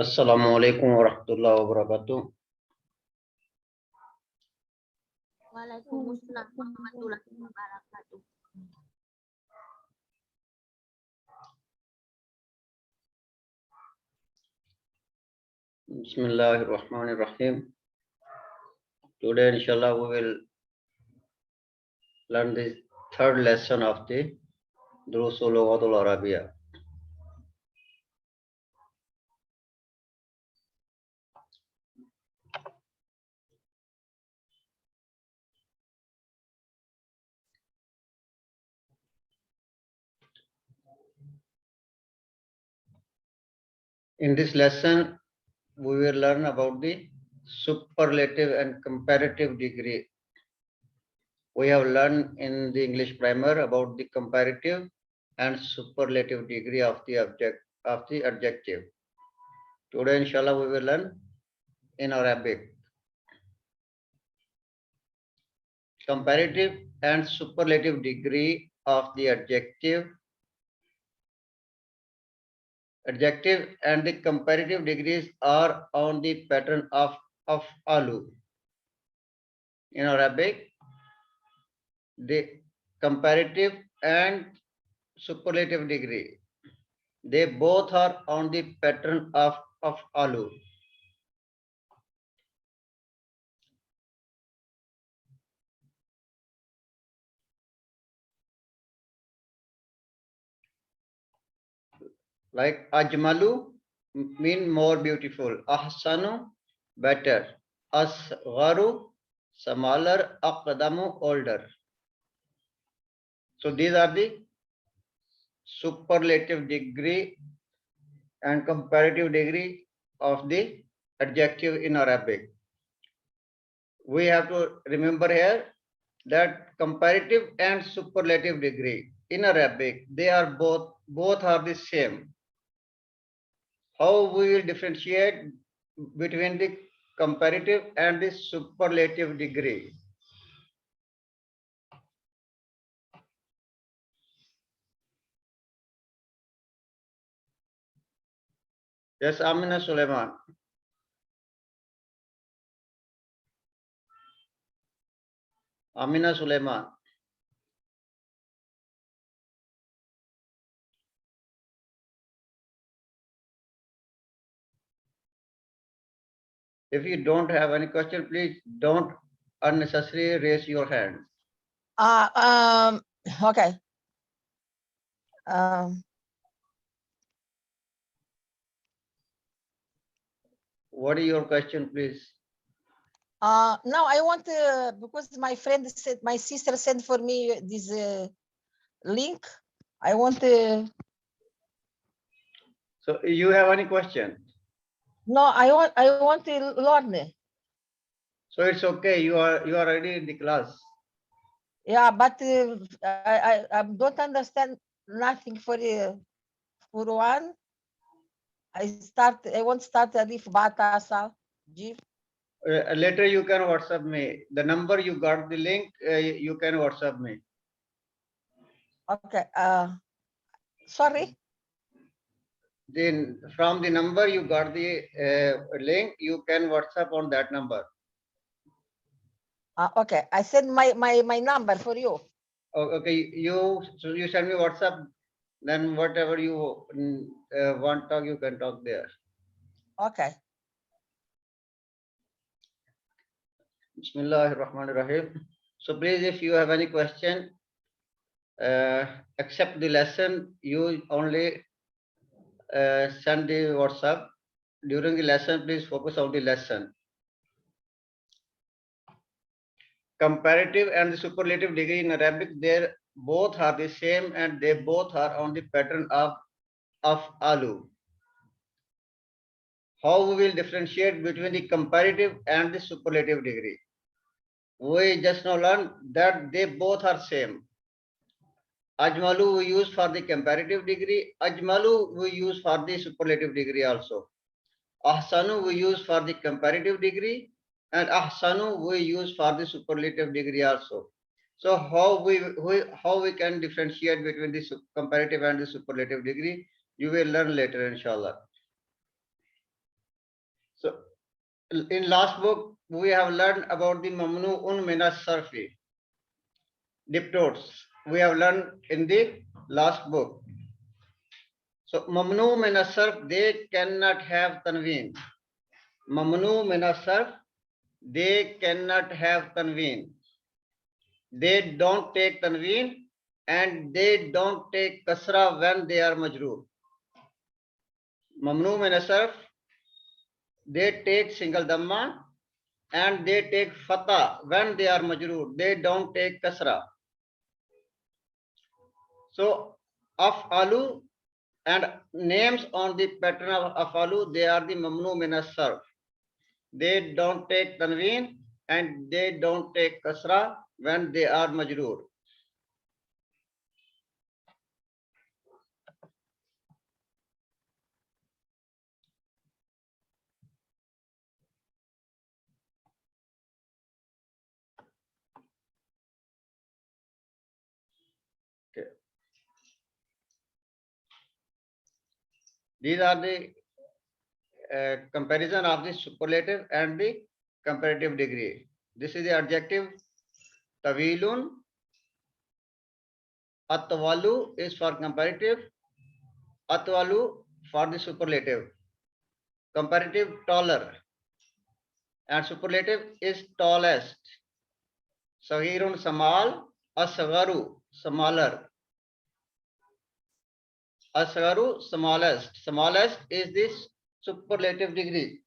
السلام علیکم ورحمۃ اللہ وبرکاتہ. Waalaikumsalam warahmatullahi wabarakatuh. بسم اللہ الرحمن الرحیم. Today inshallah we will learn the third lesson of the Durus Lughat al-Arabiya. In this lesson, we will learn about the superlative and comparative degree. We have learned in the English primer about the comparative and superlative degree of the adjective. Today, inshallah, we will learn in Arabic comparative and superlative degree of the adjective and the comparative degrees are on the pattern of alu. In Arabic, the comparative and superlative degree, they both are on the pattern of alu. Like ajmalu mean more beautiful, ahsanu better, asgharu smaller, aqdamu older. So these are the superlative degree and comparative degree of the adjective in Arabic. We have to remember here that comparative and superlative degree in Arabic, they are both are the same. How we will differentiate between the comparative and the superlative degree? Yes, Amina Suleiman. Amina Suleiman. If you don't have any question, please don't unnecessarily raise your hand. Okay. What is your question, please? Now I want to, because my friend said, my sister sent for me this link. I want to. So you have any question? No, I want to learn. So it's okay. You are already in the class. Yeah, but I don't understand nothing for one. I want to start Alif Bata Sa Jif. Later you can WhatsApp me. The number you got the link, you can WhatsApp me. Okay. Sorry. Then from the number you got the link, you can WhatsApp on that number. Okay. I send my number for you. Okay. You send me WhatsApp. Then whatever you want talk, you can talk there. Okay. Bismillahirrahmanirrahim. So please, if you have any question, except the lesson, you only send the WhatsApp. During the lesson, please focus on the lesson. Comparative and the superlative degree in Arabic, they both are the same and they both are on the pattern of alu. How we will differentiate between the comparative and the superlative degree? We just now learned that they both are same. Ajmalu we use for the comparative degree. Ajmalu we use for the superlative degree also. Ahsanu we use for the comparative degree, and ahsanu we use for the superlative degree also. So how we can differentiate between the comparative and the superlative degree? You will learn later, inshallah. in last book, we have learned about the mamnu'un min as-sarfi, diptotes. We have learned in the last book. So mamnu min as-sarf, they cannot have tanween. Mamnu min as-sarf, they cannot have tanween. They don't take tanween and they don't take kasra when they are majroor. Mamnu min as-sarf, they take single dhamma and they take fatha when they are majroor. They don't take kasra. So afalu and names on the pattern of afalu, they are the mamnu min as-sarf. They don't take tanween and they don't take kasra when they are majroor. Okay. These are the comparison of the superlative and the comparative degree. This is the adjective tawilun. Atwalu is for comparative. Atwalu for the superlative. Comparative taller. And superlative is tallest. Sahirun samal, asgaru smaller. Asgaru smallest. Smallest is this superlative degree.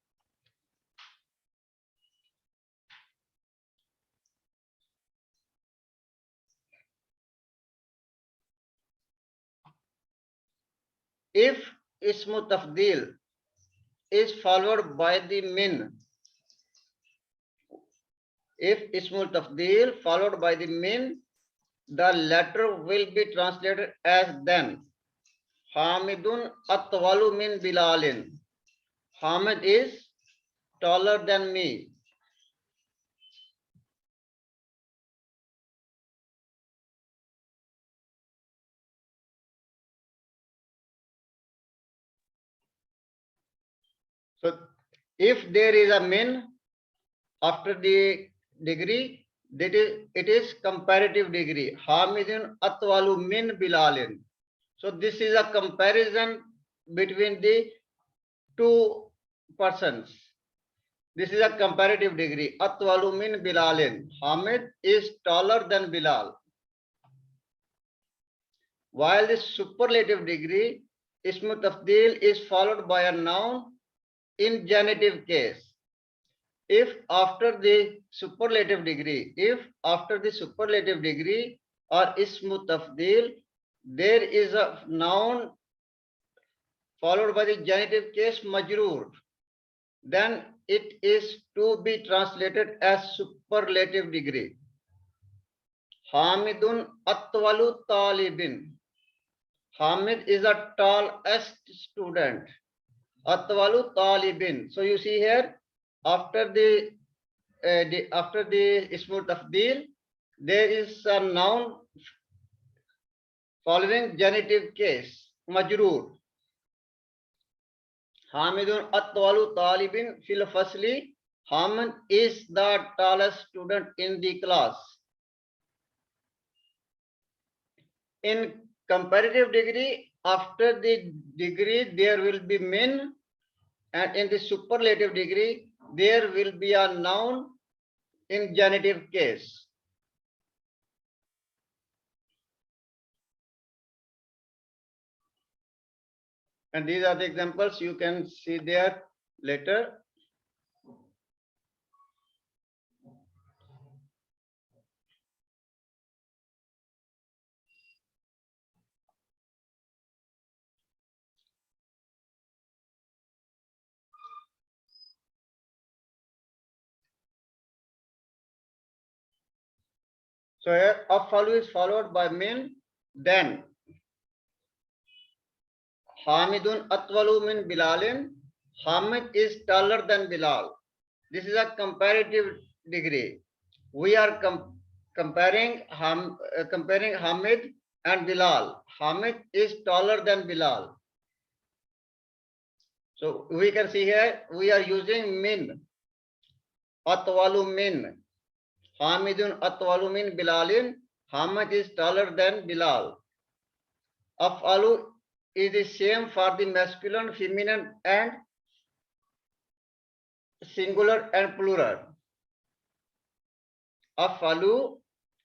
If ismu tafdil is followed by the min, if ismu tafdil followed by the min, the letter will be translated as then. Hamidun atwalu min Bilalin. Hamid is taller than me. So if there is a min after the degree, it is comparative degree. Hamidun atwalu min Bilalin. So this is a comparison between the two persons. This is a comparative degree. Atwalu min Bilalin. Hamid is taller than Bilal. While the superlative degree, ismu tafdil is followed by a noun in genitive case. If after the superlative degree, or ismu tafdil, there is a noun followed by the genitive case majroor, then it is to be translated as superlative degree. Hamidun atwalu talibin. Hamid is a tallest student. Atwalu talibin. So you see here, after the ismu tafdil, there is a noun following genitive case, majroor. Hamidun atwalu talibin fil fasli. Hamid is the tallest student in the class. In comparative degree, after the degree, there will be min, and in the superlative degree, there will be a noun in genitive case. And these are the examples you can see there later. So here afalu is followed by min, then Hamidun atwalu min Bilalin. Hamid is taller than Bilal. This is a comparative degree. We are comparing Hamid and Bilal. Hamid is taller than Bilal. So we can see here we are using min Atwalu min. Hamidun atwalu min Bilalin. Hamid is taller than Bilal. Af'alu is the same for the masculine, feminine, and singular and plural. Af'alu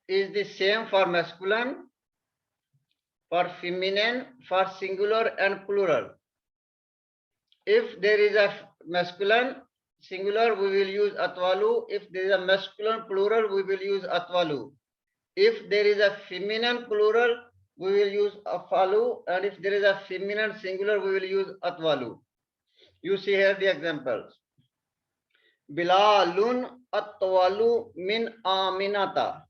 is the same for masculine, for feminine, for singular and plural. If there is a masculine singular, we will use atwalu. If there is a masculine plural, we will use atwalu. If there is a feminine plural, we will use afalu. And if there is a feminine singular, we will use atwalu. You see here the examples. Bilalun atwalu min Aminata.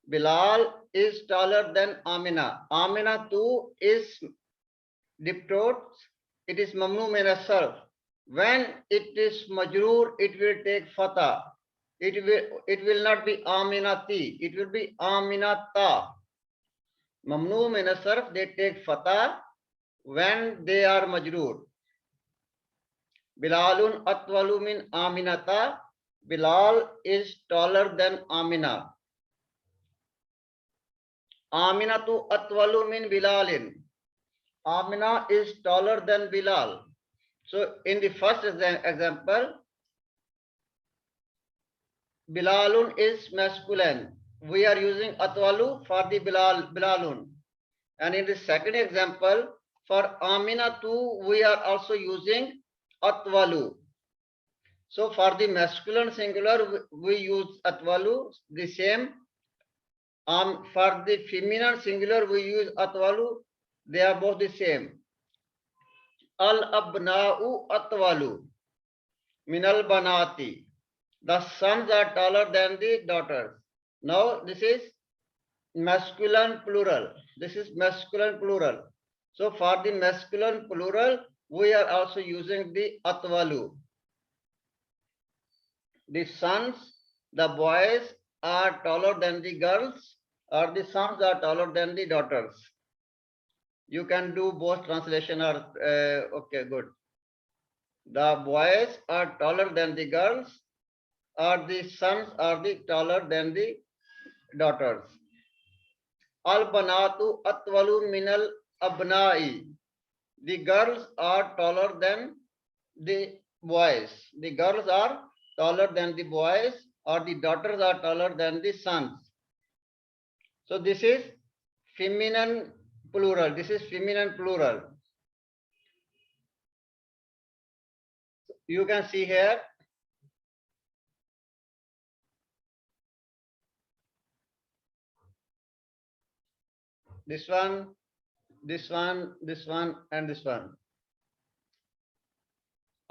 Bilal is taller than Amina. Amina too is diptot. It is mamnu min as-sarf. When it is majroor, it will take fatha. It will not be Aminati. It will be Aminata. Mamnu min as-sarf, they take fatha when they are majroor. Bilalun atwalu min Aminata. Bilal is taller than Amina. Aminatu atwalu min Bilalin. Amina is taller than Bilal. So in the first example, Bilalun is masculine. We are using atwalu for the Bilalun. And in the second example, for Amina too, we are also using atwalu. So for the masculine singular, we use atwalu, the same. For the feminine singular, we use atwalu. They are both the same. Al-abna'u atwalu minal banati. The sons are taller than the daughters. Now this is masculine plural. This is masculine plural. So for the masculine plural, we are also using the atwalu. The sons, the boys are taller than the girls, or the sons are taller than the daughters. You can do both translation or okay, good. The boys are taller than the girls, or the sons are the taller than the daughters. Al banatu atwalu minal abnai. The girls are taller than the boys. The girls are taller than the boys, or the daughters are taller than the sons. So this is feminine plural. This is feminine plural. You can see here. This one, this one, this one, and this one.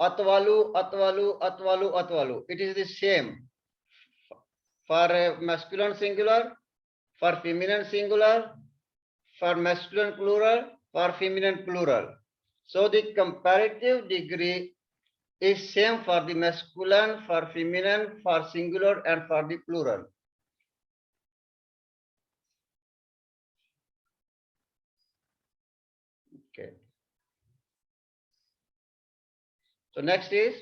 Atwalu, atwalu, atwalu, atwalu. It is the same for masculine singular, for feminine singular, for masculine plural, for feminine plural. So the comparative degree is same for the masculine, for feminine, for singular, and for the plural. Okay. So next is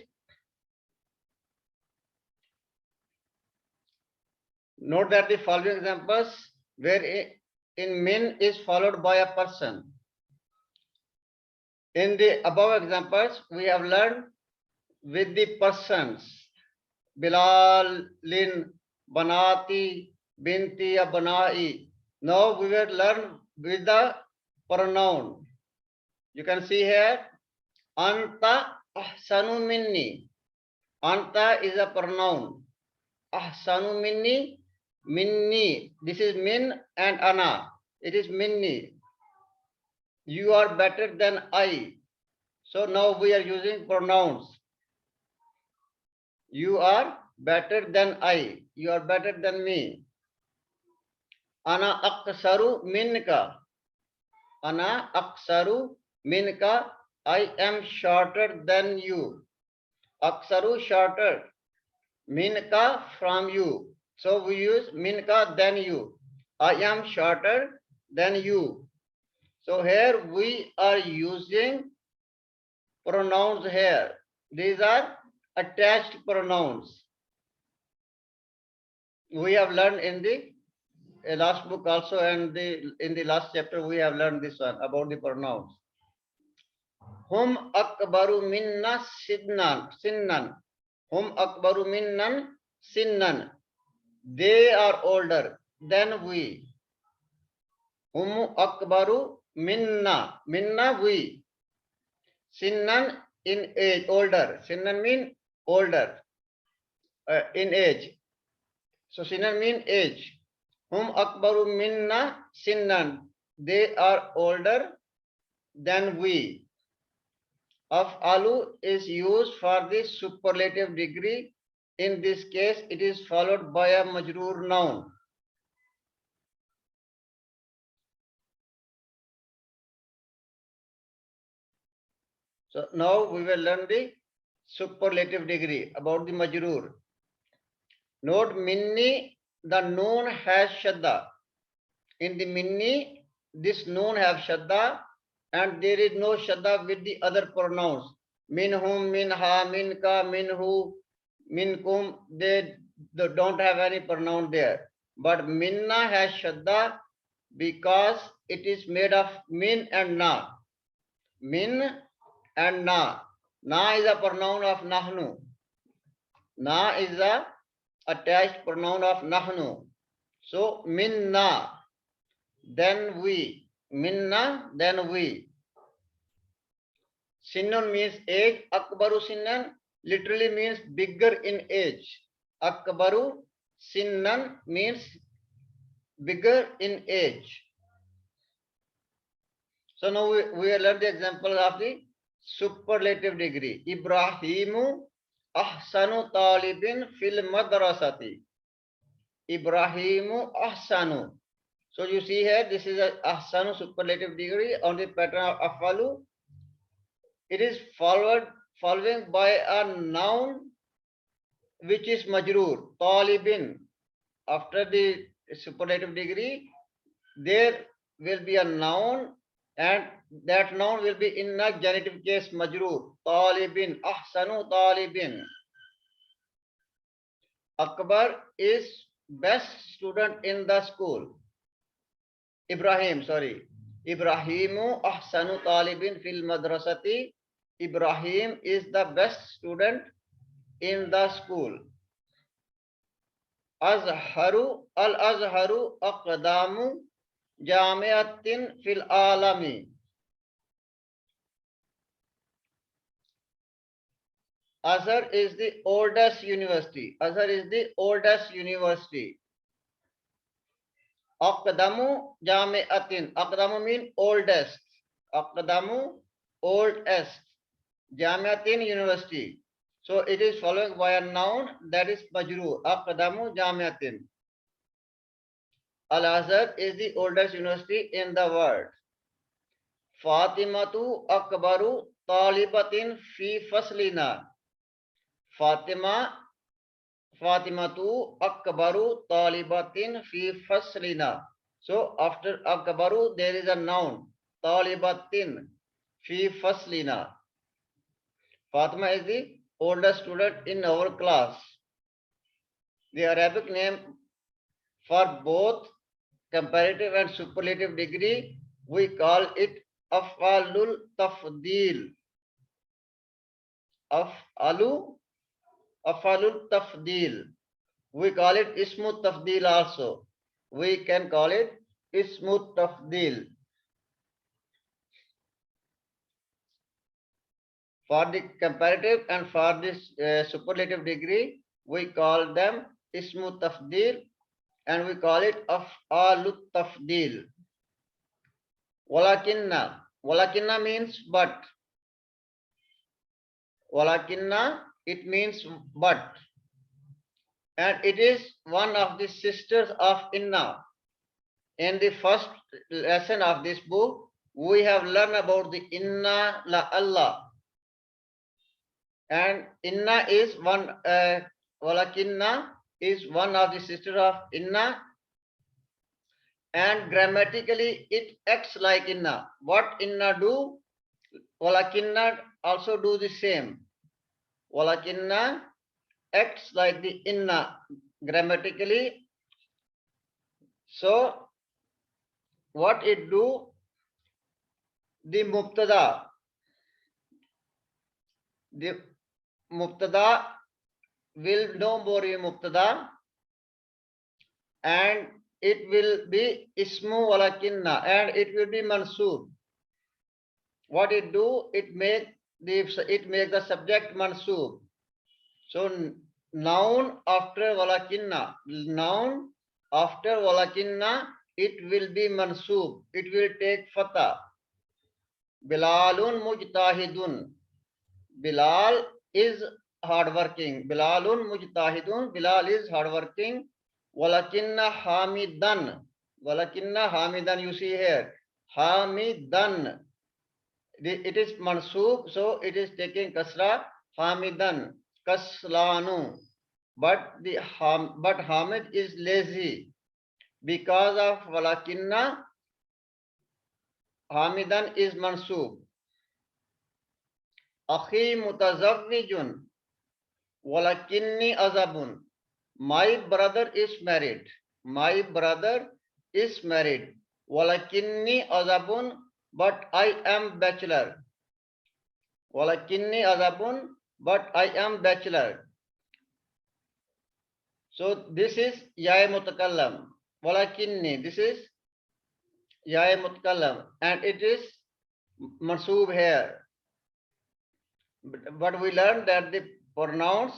note that the following examples where in min is followed by a person. In the above examples, we have learned with the persons. Bilal, Lin, Banati, Binti, Banai. Now we will learn with the pronoun. You can see here, Anta ahsanu minni. Anta is a pronoun. Ahsanu minni, minni. This is min and ana. It is minni. You are better than I. So now we are using pronouns. You are better than I. You are better than me. Ana aksaru minka. Ana aksaru minka. I am shorter than you. Aksaru shorter. Minka from you. So we use minka than you. I am shorter than you. So here we are using pronouns here. These are attached pronouns. We have learned in the last book also, and in the last chapter we have learned this one about the pronouns. Hum akbaru minna sinnan. Hum akbaru minnan sinnan. They are older than we. Hum akbaru minna. Minna we. Sinnan in age, older. Sinnan mean older, in age. So sinnan mean age. Hum akbaru minna sinnan. They are older than we. Af'alu is used for the superlative degree. In this case, it is followed by a majroor noun. So now we will learn the superlative degree about the majroor. Note minni, the noon has shadda. In the minni, this noon have shadda, and there is no shadda with the other pronouns. Minhum, minha, minka, minhu, minkum, they don't have any pronoun there. But minna has shadda because it is made of min and na. Min and na. Na is a pronoun of nahnu. Na is a attached pronoun of nahnu. So minna, then we. Minna, then we. Sinnan means age. Akbaru sinnan literally means bigger in age. Akbaru sinnan means bigger in age. So now we will learn the example of the superlative degree. Ibrahimu ahsanu talibin fil madrasati. Ibrahimu ahsanu. So you see here, this is a ahsanu superlative degree on the pattern of afalu. It is following by a noun which is majroor, talibin. After the superlative degree, there will be a noun, and that noun will be in a genitive case majroor, talibin, ahsanu talibin. Akbar is best student in the school. Ibrahimu ahsanu talibin fil madrasati. Ibrahim is the best student in the school. Azharu al-azharu aqdamu jamiatin fil alami. Azhar is the oldest university. Azhar is the oldest university. Aqdamu jamiatin. Aqdamu mean oldest. Aqdamu, oldest. Jamiatin, university. So it is followed by a noun that is majroor. Aqdamu jamiatin. Al-Azhar is the oldest university in the world. Fatimatu akbaru talibatin fi faslina. Fatimatu akbaru talibatin fi faslina. So after akbaru there is a noun, talibatin fi faslina. Fatima is the oldest student in our class. The Arabic name for both comparative and superlative degree, we call it af'alul tafdil. Af'alul tafdil. We call it ismu tafdil also. We can call it ismu tafdil. For the comparative and for this superlative degree, we call them ismu tafdil, and we call it af'alut tafdil. Walakinna. Walakinna means but. Walakinna, it means but. And it is one of the sisters of inna. In the first lesson of this book, we have learned about the inna la Allah. And inna is one, walakinna is one of the sisters of inna, and grammatically it acts like inna. What inna do, walakinna also do the same. Walakinna acts like the inna grammatically. So what it do? The mubtada will no more be mubtada, and it will be ismu walakinna, and it will be mansoob. What it do? It make the subject mansoob. So noun after walakinna, it will be mansoob. It will take fatha. Bilalun mujtahidun. Bilal is hardworking. Bilalun mujtahidun. Bilal is hardworking. Walakinna hamidan. Walakinna hamidan. You see here. Hamidan. It is mansoob, so it is taking kasra. Hamidan. Kaslanu. But Hamid is lazy. Because of walakinna, Hamidan is mansoob. Akhi mutazawwijun walakinni azabun. My brother is married. My brother is married. Walakinni azabun, but I am bachelor. Walakinni azabun, but I am bachelor. So this is ya mutakallam. Walakinni, this is ya mutakallam, and it is mansoob here. But we learned that the pronouns,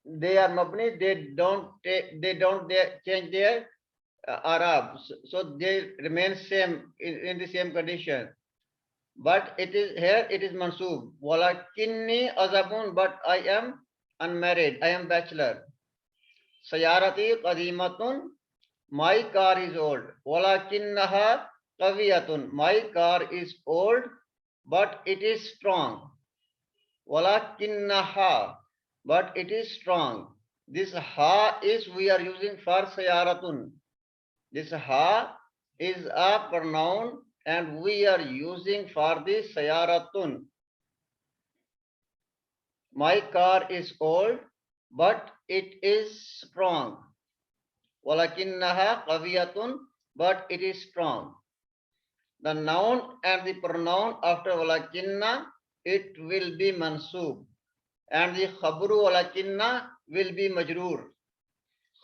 they are mabni, they don't change their Arab, so they remain same in the same condition. But it is here, it is mansoob. Walakinni azabun, but I am unmarried, I am bachelor. Sayarati qadimatun, my car is old. Walakinnaha qawiyatun, my car is old, but it is strong. Walakinnaha, but it is strong. This ha is we are using for sayaratun. This ha is a pronoun and we are using for the sayaratun. My car is old, but it is strong. Walakinnaha qawiyatun, but it is strong. The noun and the pronoun after walakinna, it will be mansoob, and the khabru walakinna will be majroor.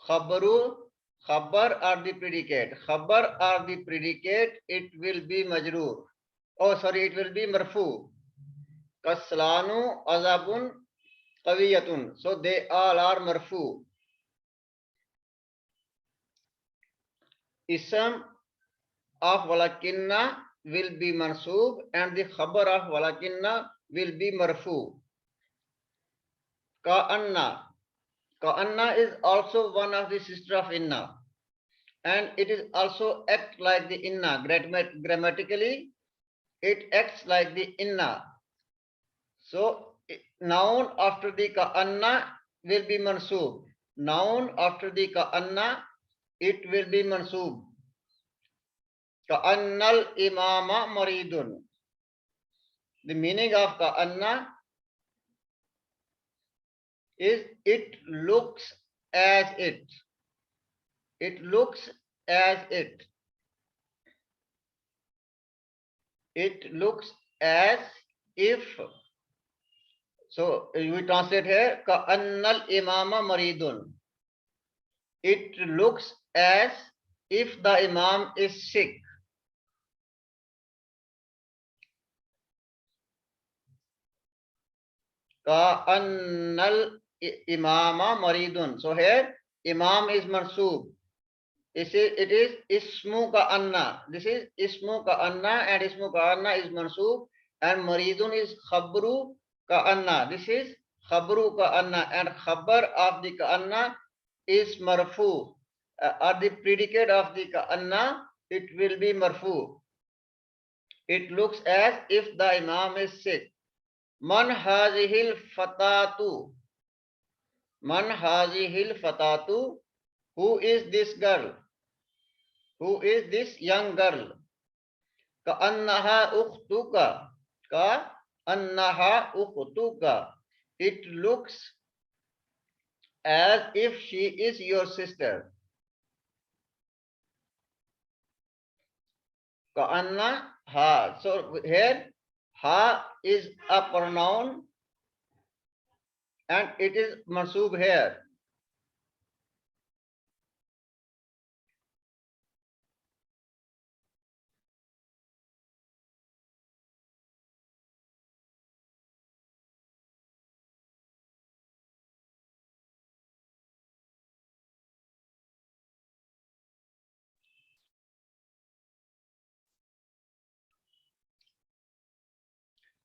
Khabar are the predicate. Khabar are the predicate, it will be majroor. Oh, sorry, it will be marfu. Kaslanu azabun qawiyatun. So they all are marfu. Ism of walakinna will be mansoob and the khabar of walakinna will be marfu. Ka'anna. Ka'anna is also one of the sister of inna, and it is also act like the inna. Grammatically, it acts like the inna. So noun after the ka'anna will be mansoob. Noun after the ka'anna, it will be mansoob. Ka'annal imama maridun. The meaning of ka'anna is it looks as it. It looks as it. It looks as if. So we translate here, ka'annal imama maridun. It looks as if the imam is sick. Ka'annal imama maridun. So here, imam is mansoob. It is ismu ka'anna. This is ismu ka'anna, and ismu ka'anna is mansoob, and maridun is khabru ka'anna. This is khabru ka'anna, and khabar of the ka'anna is marfu. Or the predicate of the ka'anna, it will be marfu. It looks as if the imam is sick. Man hazihil fatatu. Man hazihil fatatu. Who is this girl? Who is this young girl? Ka'annaha ukhtuka. Ka'annaha ukhtuka. it looks as if she is your sister. Ka'anna ha. So here ha is a pronoun and it is mansoob here.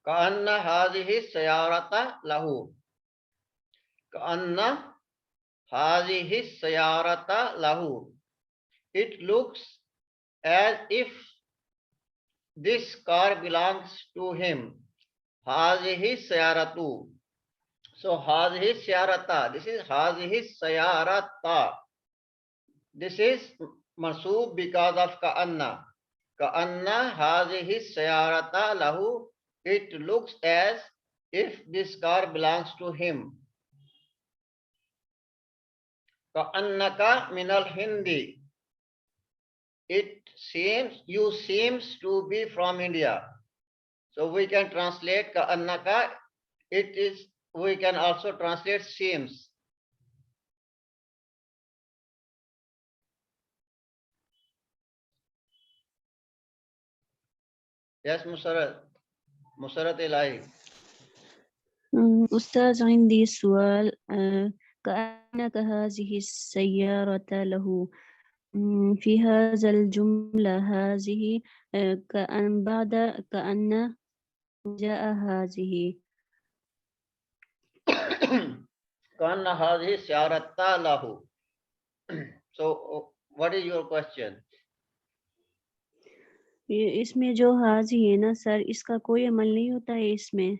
Ka'anna hadhihi sayarata lahu. Ka'anna hadhihi sayarata lahu. It looks as if this car belongs to him. Hadhihi sayaratu. So hadhihi sayarata. This is hadhihi sayarata. This is mansoob because of ka'anna. Ka'anna hadhihi sayarata lahu. It looks as if this car belongs to him. Ka'annaka minal Hindi. It seems, you seems to be from India. So we can translate ka'annaka. It is, we can also translate seems. Yes, Musarat Ilahi. أستاذ عندي سؤال كأنك هذه السيارة له في هذا الجملة هذه كأن بعد كأن جاء هذه Kanna hadhi syarata lahu. So what is your question? इसमें जो हाजी है ना सर इसका कोई अमल नहीं होता है इसमें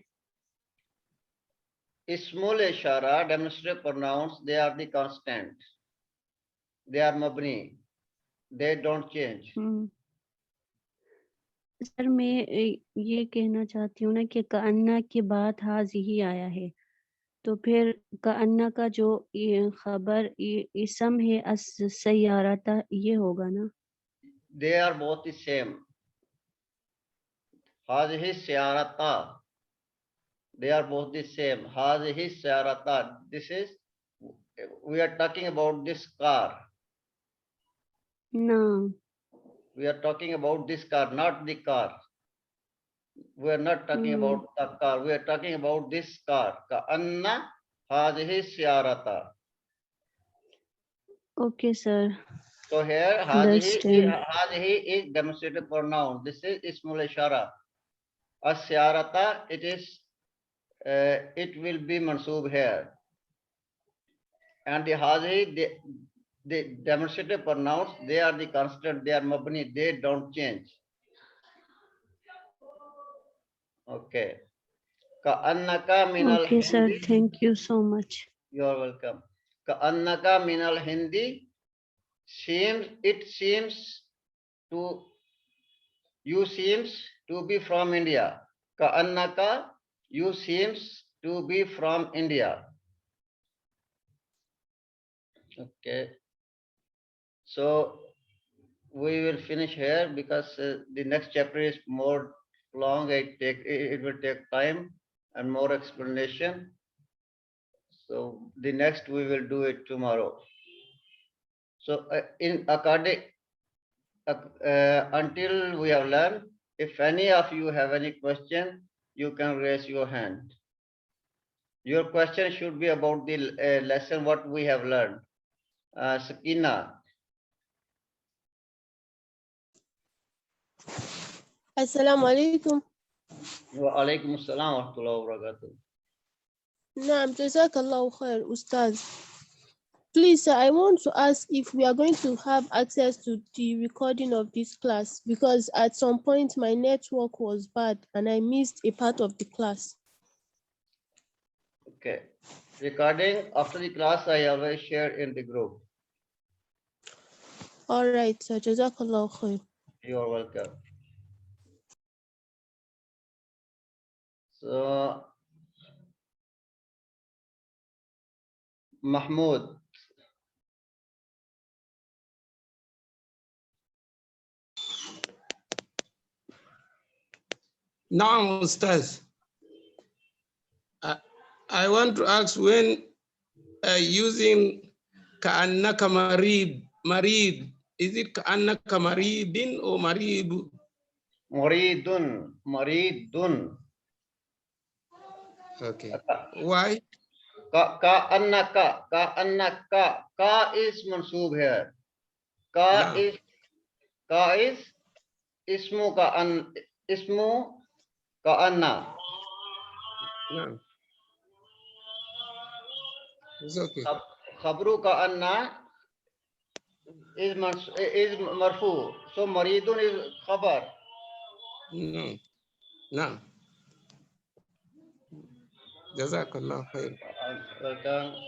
Ismul ishara, demonstrative pronouns, they are the constant. They are mabni. They don't change. Sir मैं ये कहना चाहती हूँ ना कि कअन्ना के बाद हाजी ही आया है तो फिर कअन्ना का जो ये खबर ये इसम है सैयारता ये होगा ना They are both the same. Hadhihi syarata. They are both the same. Hadhihi syarata. This is, we are talking about this car. ना We are talking about this car, not the car. We are not talking about the car. We are talking about this car. Ka'anna hadhihi syarata. Okay sir So here Understand. hadhihi is demonstrative pronoun. This is ismul ishara. Asyarata, it is it will be mansoob here. And the hadhihi, the demonstrative pronouns, they are the constant, they are mabni, they don't change. Okay. Ka'annaka minal Okay, sir. Hindi. Thank you so much. You are welcome. Ka'annaka minal Hindi. Seems, it seems to, you seems to be from India. Ka'annaka, you seems to be from India. Okay. So we will finish here because the next chapter is more long. It will take time and more explanation. So the next we will do it tomorrow. So in according until we have learned, if any of you have any question, you can raise your hand. Your question should be about the lesson what we have learned. Sakina. Assalamu alaikum. Wa alaikum assalam wa rahmatullahi wa barakatuh. Naam, Jazakallahu khair, Ustaz. Please, sir, I want to ask if we are going to have access to the recording of this class because at some point my network was bad and I missed a part of the class. Okay. Recording after the class, I always share in the group. All right, sir. Jazakallahu khair. You are welcome. So Mahmoud. Now, Ustaz, I want to ask when using ka'annaka marid, is it ka'annaka maridin or maridu? Maridun. Okay. Why? Ka'annaka. Ka is mansoob here. Ka No. is ismu ka'anna. No. It's okay. Khabru ka'anna is marfu. So maridun is khabar. No. No. Jazakallah khair. Welcome.